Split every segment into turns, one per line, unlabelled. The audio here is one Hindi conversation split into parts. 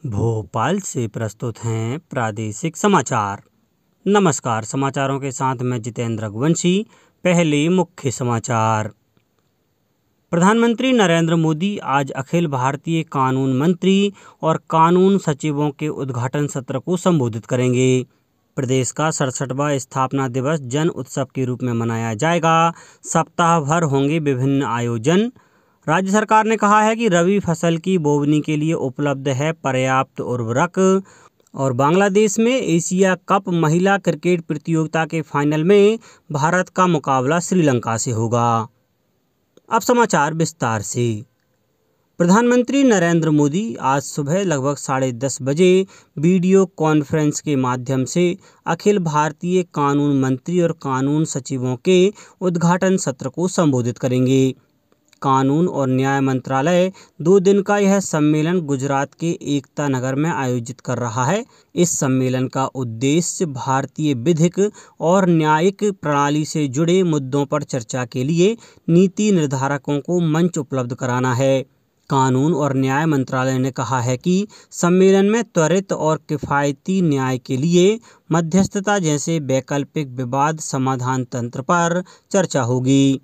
भोपाल से प्रस्तुत हैं प्रादेशिक समाचार। नमस्कार, समाचारों के साथ मैं जितेंद्र रघुवंशी। पहले मुख्य समाचार। प्रधानमंत्री नरेंद्र मोदी आज अखिल भारतीय कानून मंत्री और कानून सचिवों के उद्घाटन सत्र को संबोधित करेंगे। प्रदेश का 67वां स्थापना दिवस जन उत्सव के रूप में मनाया जाएगा। सप्ताह भर होंगे विभिन्न आयोजन। राज्य सरकार ने कहा है कि रबी फसल की बोवनी के लिए उपलब्ध है पर्याप्त उर्वरक। और बांग्लादेश में एशिया कप महिला क्रिकेट प्रतियोगिता के फाइनल में भारत का मुकाबला श्रीलंका से होगा। अब समाचार विस्तार से। प्रधानमंत्री नरेंद्र मोदी आज सुबह लगभग 10:30 बजे वीडियो कॉन्फ्रेंस के माध्यम से अखिल भारतीय कानून मंत्री और कानून सचिवों के उद्घाटन सत्र को संबोधित करेंगे। कानून और न्याय मंत्रालय 2 दिन का यह सम्मेलन गुजरात के एकता नगर में आयोजित कर रहा है। इस सम्मेलन का उद्देश्य भारतीय विधिक और न्यायिक प्रणाली से जुड़े मुद्दों पर चर्चा के लिए नीति निर्धारकों को मंच उपलब्ध कराना है। कानून और न्याय मंत्रालय ने कहा है कि सम्मेलन में त्वरित और किफ़ायती न्याय के लिए मध्यस्थता जैसे वैकल्पिक विवाद समाधान तंत्र पर चर्चा होगी।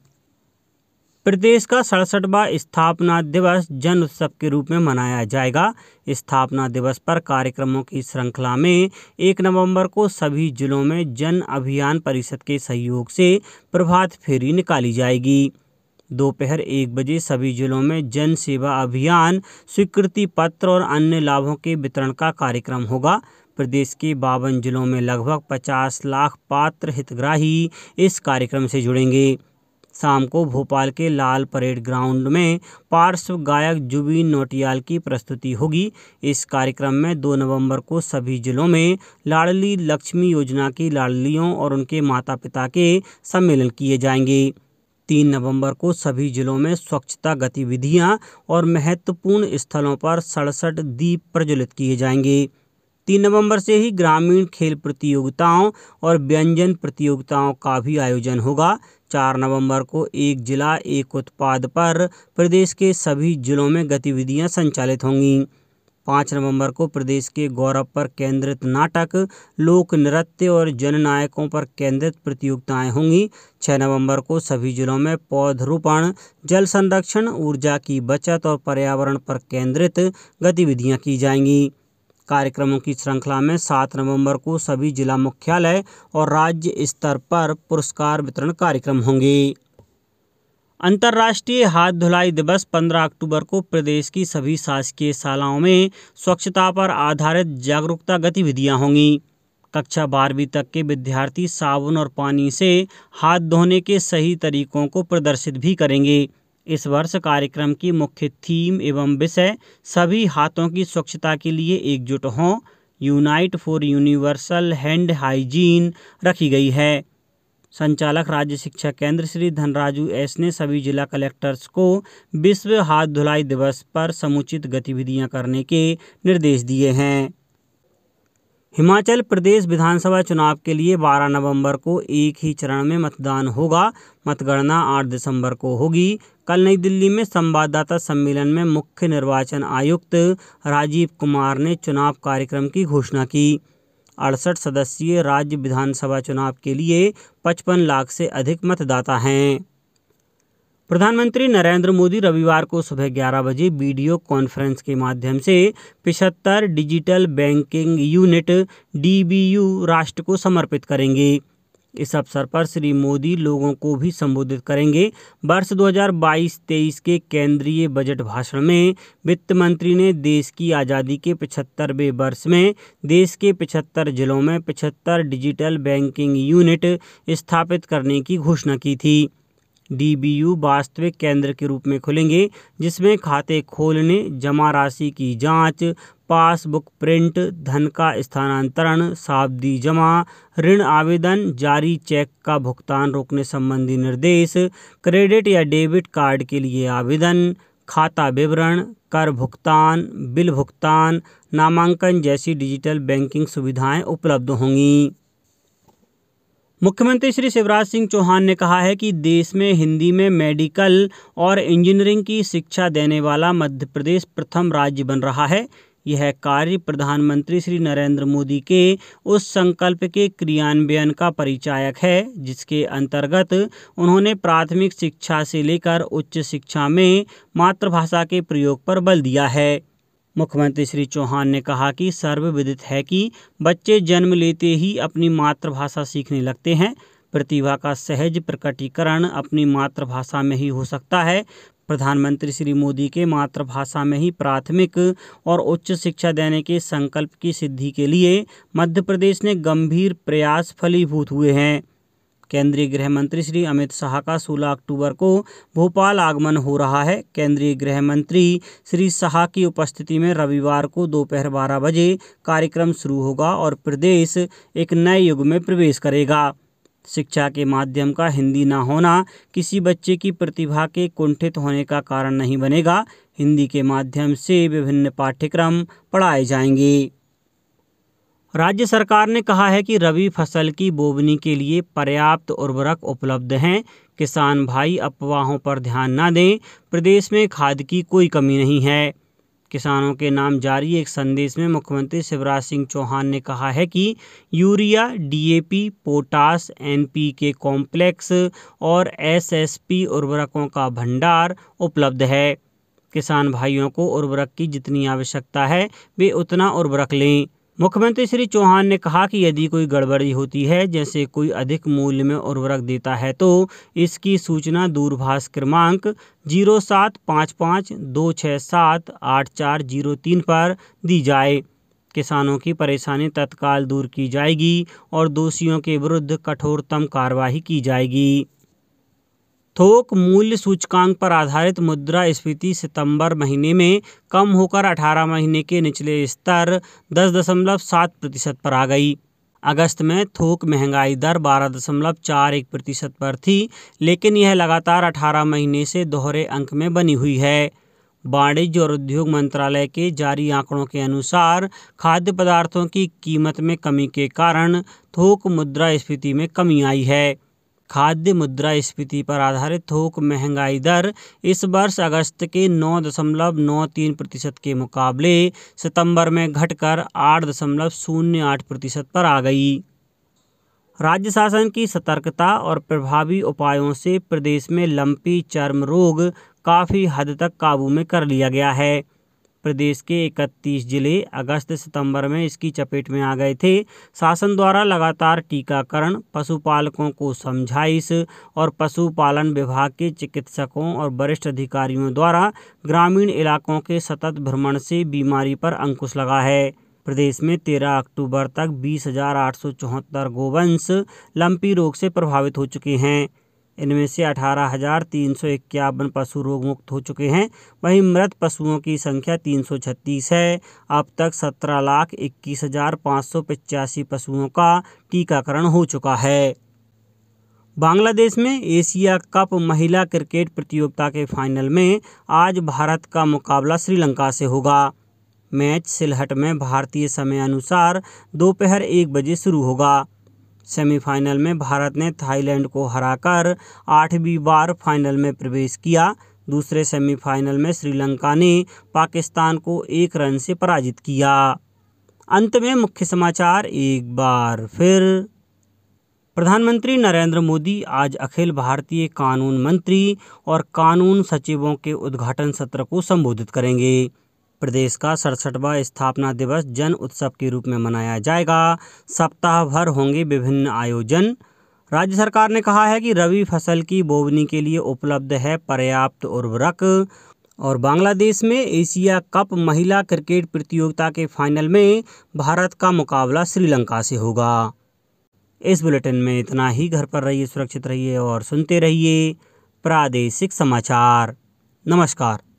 प्रदेश का 67वां स्थापना दिवस जन उत्सव के रूप में मनाया जाएगा। स्थापना दिवस पर कार्यक्रमों की श्रृंखला में 1 नवंबर को सभी जिलों में जन अभियान परिषद के सहयोग से प्रभात फेरी निकाली जाएगी। दोपहर 1 बजे सभी जिलों में जन सेवा अभियान, स्वीकृति पत्र और अन्य लाभों के वितरण का कार्यक्रम होगा। प्रदेश के 52 जिलों में लगभग 50 लाख पात्र हितग्राही इस कार्यक्रम से जुड़ेंगे। शाम को भोपाल के लाल परेड ग्राउंड में पार्श्व गायक जुबीन नौटियाल की प्रस्तुति होगी। इस कार्यक्रम में 2 नवंबर को सभी जिलों में लाडली लक्ष्मी योजना की लाडलियों और उनके माता पिता के सम्मेलन किए जाएंगे। 3 नवंबर को सभी जिलों में स्वच्छता गतिविधियां और महत्वपूर्ण स्थलों पर 67 दीप प्रज्वलित किए जाएंगे। 3 नवंबर से ही ग्रामीण खेल प्रतियोगिताओं और व्यंजन प्रतियोगिताओं का भी आयोजन होगा। 4 नवंबर को एक जिला एक उत्पाद पर प्रदेश के सभी जिलों में गतिविधियां संचालित होंगी। 5 नवंबर को प्रदेश के गौरव पर केंद्रित नाटक, लोक नृत्य और जननायकों पर केंद्रित प्रतियोगिताएं होंगी। 6 नवंबर को सभी जिलों में पौधरोपण, जल संरक्षण, ऊर्जा की बचत और पर्यावरण पर केंद्रित गतिविधियां की जाएंगी। कार्यक्रमों की श्रृंखला में 7 नवंबर को सभी जिला मुख्यालय और राज्य स्तर पर पुरस्कार वितरण कार्यक्रम होंगे। अंतर्राष्ट्रीय हाथ धुलाई दिवस 15 अक्टूबर को प्रदेश की सभी शासकीय शालाओं में स्वच्छता पर आधारित जागरूकता गतिविधियां होंगी। कक्षा 12वीं तक के विद्यार्थी साबुन और पानी से हाथ धोने के सही तरीकों को प्रदर्शित भी करेंगे। इस वर्ष कार्यक्रम की मुख्य थीम एवं विषय सभी हाथों की स्वच्छता के लिए एकजुट हों, unite for universal hand hygiene रखी गई है। संचालक राज्य शिक्षा केंद्र श्री धनराजू एस ने सभी जिला कलेक्टर्स को विश्व हाथ धुलाई दिवस पर समुचित गतिविधियां करने के निर्देश दिए हैं। हिमाचल प्रदेश विधानसभा चुनाव के लिए 12 नवंबर को एक ही चरण में मतदान होगा। मतगणना 8 दिसंबर को होगी। कल नई दिल्ली में संवाददाता सम्मेलन में मुख्य निर्वाचन आयुक्त राजीव कुमार ने चुनाव कार्यक्रम की घोषणा की। 68 सदस्यीय राज्य विधानसभा चुनाव के लिए 55 लाख से अधिक मतदाता हैं। प्रधानमंत्री नरेंद्र मोदी रविवार को सुबह 11 बजे वीडियो कॉन्फ्रेंस के माध्यम से 75 डिजिटल बैंकिंग यूनिट DBU राष्ट्र को समर्पित करेंगे। इस अवसर पर श्री मोदी लोगों को भी संबोधित करेंगे। वर्ष 2022-23 के केंद्रीय बजट भाषण में वित्त मंत्री ने देश की आज़ादी के 75वें वर्ष में देश के 75 जिलों में 75 डिजिटल बैंकिंग यूनिट स्थापित करने की घोषणा की थी। DBU वास्तविक केंद्र के रूप में खुलेंगे, जिसमें खाते खोलने, जमा राशि की जांच, पासबुक प्रिंट, धन का स्थानांतरण, सावधि जमा, ऋण आवेदन, जारी चेक का भुगतान रोकने संबंधी निर्देश, क्रेडिट या डेबिट कार्ड के लिए आवेदन, खाता विवरण, कर भुगतान, बिल भुगतान, नामांकन जैसी डिजिटल बैंकिंग सुविधाएं उपलब्ध होंगी। मुख्यमंत्री श्री शिवराज सिंह चौहान ने कहा है कि देश में हिंदी में मेडिकल और इंजीनियरिंग की शिक्षा देने वाला मध्य प्रदेश प्रथम राज्य बन रहा है। यह कार्य प्रधानमंत्री श्री नरेंद्र मोदी के उस संकल्प के क्रियान्वयन का परिचायक है, जिसके अंतर्गत उन्होंने प्राथमिक शिक्षा से लेकर उच्च शिक्षा में मातृभाषा के प्रयोग पर बल दिया है। मुख्यमंत्री श्री चौहान ने कहा कि सर्वविदित है कि बच्चे जन्म लेते ही अपनी मातृभाषा सीखने लगते हैं। प्रतिभा का सहज प्रकटीकरण अपनी मातृभाषा में ही हो सकता है। प्रधानमंत्री श्री मोदी के मातृभाषा में ही प्राथमिक और उच्च शिक्षा देने के संकल्प की सिद्धि के लिए मध्य प्रदेश ने गंभीर प्रयास फलीभूत हुए हैं। केंद्रीय गृह मंत्री श्री अमित शाह का 16 अक्टूबर को भोपाल आगमन हो रहा है। केंद्रीय गृह मंत्री श्री शाह की उपस्थिति में रविवार को दोपहर 12 बजे कार्यक्रम शुरू होगा और प्रदेश एक नए युग में प्रवेश करेगा। शिक्षा के माध्यम का हिंदी न होना किसी बच्चे की प्रतिभा के कुंठित होने का कारण नहीं बनेगा। हिंदी के माध्यम से विभिन्न पाठ्यक्रम पढ़ाए जाएंगे। राज्य सरकार ने कहा है कि रबी फसल की बोवनी के लिए पर्याप्त उर्वरक उपलब्ध हैं। किसान भाई अफवाहों पर ध्यान न दें। प्रदेश में खाद की कोई कमी नहीं है। किसानों के नाम जारी एक संदेश में मुख्यमंत्री शिवराज सिंह चौहान ने कहा है कि urea, DAP, potash, NPK complex और एसएसपी उर्वरकों का भंडार उपलब्ध है। किसान भाइयों को उर्वरक की जितनी आवश्यकता है वे उतना उर्वरक लें। मुख्यमंत्री श्री चौहान ने कहा कि यदि कोई गड़बड़ी होती है, जैसे कोई अधिक मूल्य में उर्वरक देता है, तो इसकी सूचना दूरभाष क्रमांक 0755267840 पर दी जाए। किसानों की परेशानी तत्काल दूर की जाएगी और दोषियों के विरुद्ध कठोरतम कार्रवाई की जाएगी। थोक मूल्य सूचकांक पर आधारित मुद्रास्फीति सितंबर महीने में कम होकर 18 महीने के निचले स्तर 10.7% पर आ गई। अगस्त में थोक महंगाई दर 12.41% पर थी, लेकिन यह लगातार 18 महीने से दोहरे अंक में बनी हुई है। वाणिज्य और उद्योग मंत्रालय के जारी आंकड़ों के अनुसार खाद्य पदार्थों की कीमत में कमी के कारण थोक मुद्रास्फीति में कमी आई है। खाद्य मुद्रास्फीति पर आधारित थोक महंगाई दर इस वर्ष अगस्त के 9.93% के मुकाबले सितंबर में घटकर 8.08% पर आ गई। राज्य शासन की सतर्कता और प्रभावी उपायों से प्रदेश में लंपी चर्म रोग काफ़ी हद तक काबू में कर लिया गया है। प्रदेश के 31 जिले अगस्त सितंबर में इसकी चपेट में आ गए थे। शासन द्वारा लगातार टीकाकरण, पशुपालकों को समझाइश और पशुपालन विभाग के चिकित्सकों और वरिष्ठ अधिकारियों द्वारा ग्रामीण इलाकों के सतत भ्रमण से बीमारी पर अंकुश लगा है। प्रदेश में 13 अक्टूबर तक 20,874 गोवंश लंपी रोग से प्रभावित हो चुके हैं। इनमें से 18,351 पशु रोग मुक्त हो चुके हैं। वहीं मृत पशुओं की संख्या 336 है। अब तक 17,21,585 पशुओं का टीकाकरण हो चुका है। बांग्लादेश में एशिया कप महिला क्रिकेट प्रतियोगिता के फाइनल में आज भारत का मुकाबला श्रीलंका से होगा। मैच सिलहट में भारतीय समय अनुसार दोपहर 1 बजे शुरू होगा। सेमीफाइनल में भारत ने थाईलैंड को हराकर 8वीं बार फाइनल में प्रवेश किया। दूसरे सेमीफाइनल में श्रीलंका ने पाकिस्तान को 1 रन से पराजित किया। अंत में मुख्य समाचार एक बार फिर। प्रधानमंत्री नरेंद्र मोदी आज अखिल भारतीय कानून मंत्री और कानून सचिवों के उद्घाटन सत्र को संबोधित करेंगे। प्रदेश का 67वां स्थापना दिवस जन उत्सव के रूप में मनाया जाएगा। सप्ताह भर होंगे विभिन्न आयोजन। राज्य सरकार ने कहा है कि रबी फसल की बोवनी के लिए उपलब्ध है पर्याप्त उर्वरक। और बांग्लादेश में एशिया कप महिला क्रिकेट प्रतियोगिता के फाइनल में भारत का मुकाबला श्रीलंका से होगा। इस बुलेटिन में इतना ही। घर पर रहिए, सुरक्षित रहिए और सुनते रहिए प्रादेशिक समाचार। नमस्कार।